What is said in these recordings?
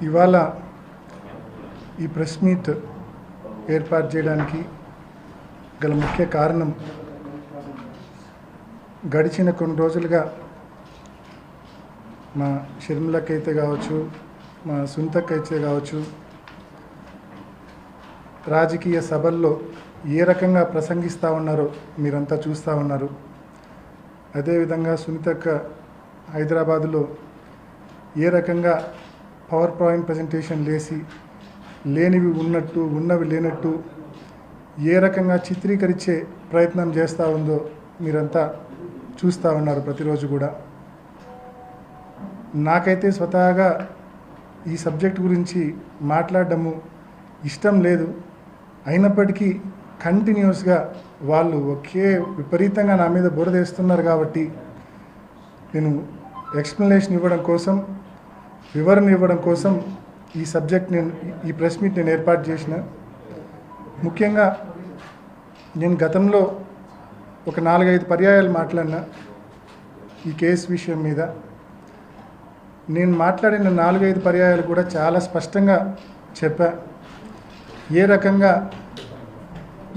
ఇవాళ ఈ press meet ఏర్పాటు చేయడానికి గల ముఖ్య కారణం గడిచిన కొన్ని రోజులుగా మా షర్మిలకైతే కావచ్చు, మా సునీతకైతే కావచ్చు, రాజకీయ సభల్లో ఏ రకంగా ప్రసంగిస్తూ ఉన్నారో మీరంతా చూస్తూ ఉన్నారు. అదేవిధంగా సునీతక్క హైదరాబాదులో ఏ రకంగా పవర్ పాయింట్ ప్రజెంటేషన్ లేసి లేనివి ఉన్నట్టు ఉన్నవి లేనట్టు ఏ రకంగా చిత్రీకరించే ప్రయత్నం చేస్తూ ఉందో మీరంతా చూస్తూ ఉన్నారు ప్రతిరోజు కూడా. నాకైతే స్వతహాగా ఈ సబ్జెక్ట్ గురించి మాట్లాడడము ఇష్టం లేదు. అయినప్పటికీ కంటిన్యూస్గా వాళ్ళు ఒకే విపరీతంగా నా మీద బురదేస్తున్నారు కాబట్టి నేను ఎక్స్ప్లెనేషన్ ఇవ్వడం కోసం, వివరణ ఇవ్వడం కోసం ఈ సబ్జెక్ట్ ఈ ప్రెస్ మీట్ నేను ఏర్పాటు చేసిన. ముఖ్యంగా నేను గతంలో ఒక 4-5 పర్యాయాలు మాట్లాడిన ఈ కేసు విషయం మీద. నేను మాట్లాడిన 4-5 పర్యాయాలు కూడా చాలా స్పష్టంగా చెప్పా ఏ రకంగా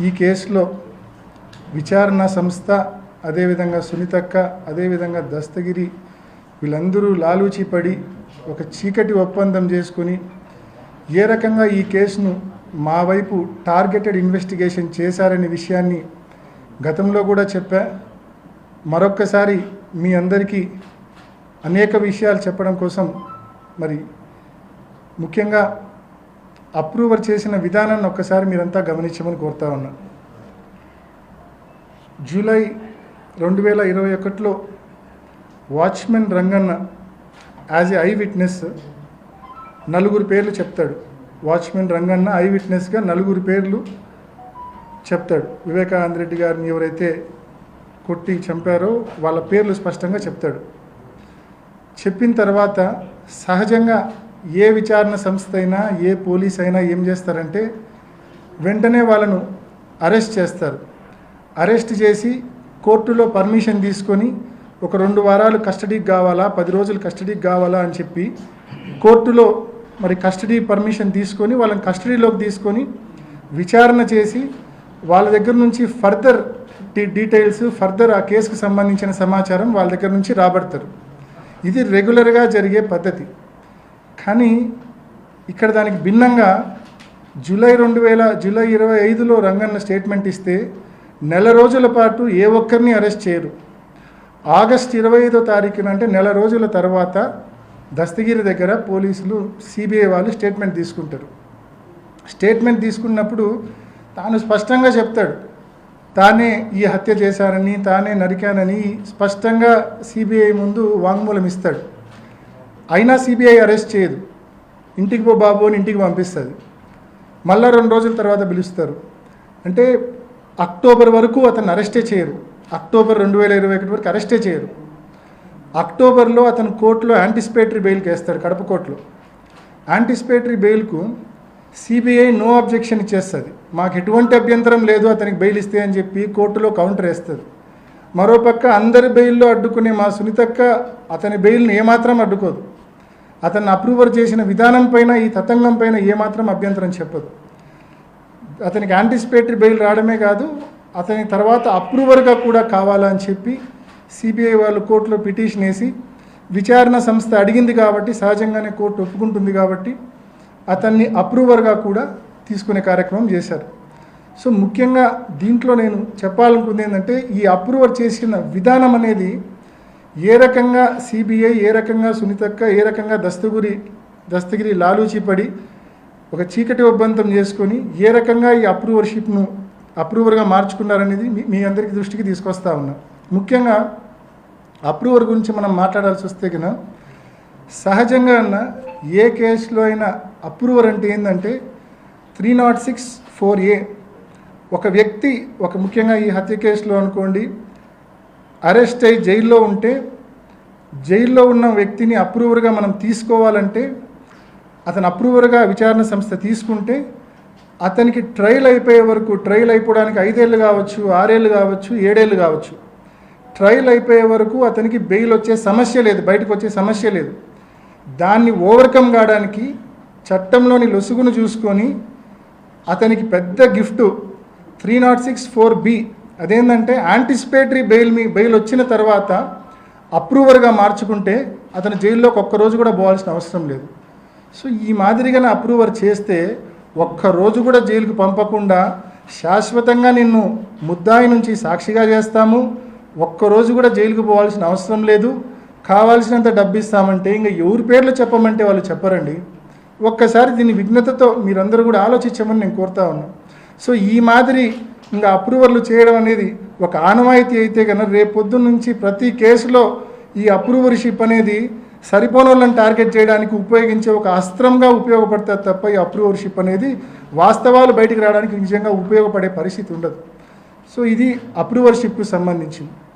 ఈ కేసులో విచారణ సంస్థ, అదేవిధంగా సునీతక్క, అదేవిధంగా దస్తగిరి వీళ్ళందరూ లాలూచి పడి ఒక చీకటి ఒప్పందం చేసుకొని ఏ రకంగా ఈ కేసును మా వైపు టార్గెటెడ్ ఇన్వెస్టిగేషన్ చేశారనే విషయాన్ని గతంలో కూడా చెప్పా. మరొక్కసారి మీ అందరికీ అనేక విషయాలు చెప్పడం కోసం మరి ముఖ్యంగా అప్రూవర్ చేసిన విధానాన్ని ఒక్కసారి మీరంతా గమనించమని కోరుతా ఉన్నా. జూలై 2021లో watchman Ranganna as a eye witness 4 పేర్లు చెప్తాడు. వాచ్మెన్ రంగన్న ఐ విట్నెస్గా 4 పేర్లు చెప్తాడు. వివేకానంద రెడ్డి గారిని ఎవరైతే కొట్టి చంపారో వాళ్ళ పేర్లు స్పష్టంగా చెప్తాడు. చెప్పిన తర్వాత సహజంగా ఏ విచారణ సంస్థ అయినా, ఏ పోలీస్ అయినా ఏం చేస్తారంటే వెంటనే వాళ్ళను అరెస్ట్ చేస్తారు. అరెస్ట్ చేసి కోర్టులో పర్మిషన్ తీసుకొని ఒక 2 వారాలు కస్టడీకి కావాలా, 10 రోజులు కస్టడీకి కావాలా అని చెప్పి కోర్టులో మరి కస్టడీ పర్మిషన్ తీసుకొని వాళ్ళని కస్టడీలోకి తీసుకొని విచారణ చేసి వాళ్ళ దగ్గర నుంచి ఫర్దర్ డీటెయిల్స్, ఫర్దర్ ఆ కేసుకు సంబంధించిన సమాచారం వాళ్ళ దగ్గర నుంచి రాబడతారు. ఇది రెగ్యులర్గా జరిగే పద్ధతి. కానీ ఇక్కడ దానికి భిన్నంగా జూలై 25లో రంగన్న స్టేట్మెంట్ ఇస్తే నెల రోజుల పాటు ఏ ఒక్కరిని అరెస్ట్ చేయరు. ఆగస్టు 25వ తారీఖున అంటే నెల రోజుల తర్వాత దస్తగిరి దగ్గర పోలీసులు, సిబిఐ వాళ్ళు స్టేట్మెంట్ తీసుకుంటారు. స్టేట్మెంట్ తీసుకున్నప్పుడు తాను స్పష్టంగా చెప్తాడు, తానే ఈ హత్య చేశానని, తానే నరికానని స్పష్టంగా సిబిఐ ముందు వాంగ్మూలం ఇస్తాడు. అయినా సిబిఐ అరెస్ట్ చేయదు. ఇంటికి పో బాబు అని ఇంటికి పంపిస్తుంది. మళ్ళా 2 రోజుల తర్వాత పిలుస్తారు. అంటే అక్టోబర్ వరకు అతను అరెస్టే చేయరు. అక్టోబర్ 2021 వరకు అరెస్టే చేయరు. అక్టోబర్లో అతను కోర్టులో యాంటిసిపేటరీ బెయిల్కి వేస్తాడు. కడప కోర్టులో యాంటిసిపేటరీ బెయిల్కు సిబిఐ నో అబ్జెక్షన్ ఇచ్చేస్తుంది. మాకు ఎటువంటి అభ్యంతరం లేదు అతనికి బెయిల్ ఇస్తే అని చెప్పి కోర్టులో కౌంటర్ వేస్తుంది. మరోపక్క అందరి బెయిల్లో అడ్డుకునే మా సునీతక్క అతని బెయిల్ని ఏమాత్రం అడ్డుకోదు. అతన్ని అప్రూవర్ చేసిన విధానం పైన, ఈ తతంగం పైన ఏమాత్రం అభ్యంతరం చెప్పదు. అతనికి యాంటిసిపేటరీ బెయిల్ రావడమే కాదు, అతని తర్వాత అప్రూవర్గా కూడా కావాలని చెప్పి సిబిఐ వాళ్ళు కోర్టులో పిటిషన్ వేసి విచారణ సంస్థ అడిగింది కాబట్టి, సహజంగానే కోర్టు ఒప్పుకుంటుంది కాబట్టి అతన్ని అప్రూవర్గా కూడా తీసుకునే కార్యక్రమం చేశారు. సో ముఖ్యంగా దీంట్లో నేను చెప్పాలనుకుంది ఏంటంటే ఈ అప్రూవర్ చేసిన విధానం అనేది ఏ రకంగా సిబిఐ, ఏ రకంగా సునీతక్క, ఏ రకంగా దస్తగిరి లాలూచి పడి ఒక చీకటి ఒప్పందం చేసుకొని ఏ రకంగా ఈ అప్రూవర్గా మార్చుకున్నారనేది మీ అందరికీ దృష్టికి తీసుకొస్తా ఉన్నా. ముఖ్యంగా అప్రూవర్ గురించి మనం మాట్లాడాల్సి వస్తే కన్నా సహజంగా ఏ కేసులో అయినా అప్రూవర్ అంటే ఏంటంటే 306(4)A ఒక వ్యక్తి ముఖ్యంగా ఈ హత్య కేసులో అనుకోండి అరెస్ట్ అయ్యి జైల్లో ఉంటే, జైల్లో ఉన్న వ్యక్తిని అప్రూవర్గా మనం తీసుకోవాలంటే అతను అప్రూవర్గా విచారణ సంస్థ తీసుకుంటే అతనికి ట్రయల్ అయిపోయే వరకు, ట్రయల్ అయిపోవడానికి 5 ఏళ్ళు కావచ్చు, 6 ఏళ్ళు కావచ్చు, 7 ఏళ్ళు కావచ్చు, ట్రయల్ అయిపోయే వరకు అతనికి బెయిల్ వచ్చే సమస్య లేదు, బయటకు వచ్చే సమస్య లేదు. దాన్ని ఓవర్కమ్ కావడానికి చట్టంలోని లొసుగును చూసుకొని అతనికి పెద్ద గిఫ్ట్ 306(4)B అదేంటంటే యాంటిసిపేటరీ బెయిల్ వచ్చిన తర్వాత అప్రూవర్గా మార్చుకుంటే అతను జైల్లోకి ఒక్కరోజు కూడా పోవాల్సిన అవసరం లేదు. సో ఈ మాదిరిగానే అప్రూవర్ చేస్తే ఒక్కరోజు కూడా జైలుకు పంపకుండా శాశ్వతంగా నిన్ను ముద్దాయి నుంచి సాక్షిగా చేస్తాము, ఒక్కరోజు కూడా జైలుకు పోవాల్సిన అవసరం లేదు, కావాల్సినంత డబ్బు ఇస్తామంటే ఇంకా ఎవరి పేర్లు చెప్పమంటే వాళ్ళు చెప్పరండి. ఒక్కసారి దీన్ని విఘ్నతతో మీరందరూ కూడా ఆలోచించమని నేను కోరుతా ఉన్నాను. సో ఈ మాదిరి ఇంకా అప్రూవర్లు చేయడం అనేది ఒక ఆనవాయితీ అయితే కనుక రేపు పొద్దున్న నుంచి ప్రతి కేసులో ఈ అప్రూవర్షిప్ అనేది సరిపోని వాళ్ళని టార్గెట్ చేయడానికి ఉపయోగించే ఒక అస్త్రంగా ఉపయోగపడుతుంది తప్ప ఈ అప్రూవర్షిప్ అనేది వాస్తవాలు బయటికి రావడానికి నిజంగా ఉపయోగపడే పరిస్థితి ఉండదు. సో ఇది అప్రూవర్షిప్కు సంబంధించింది.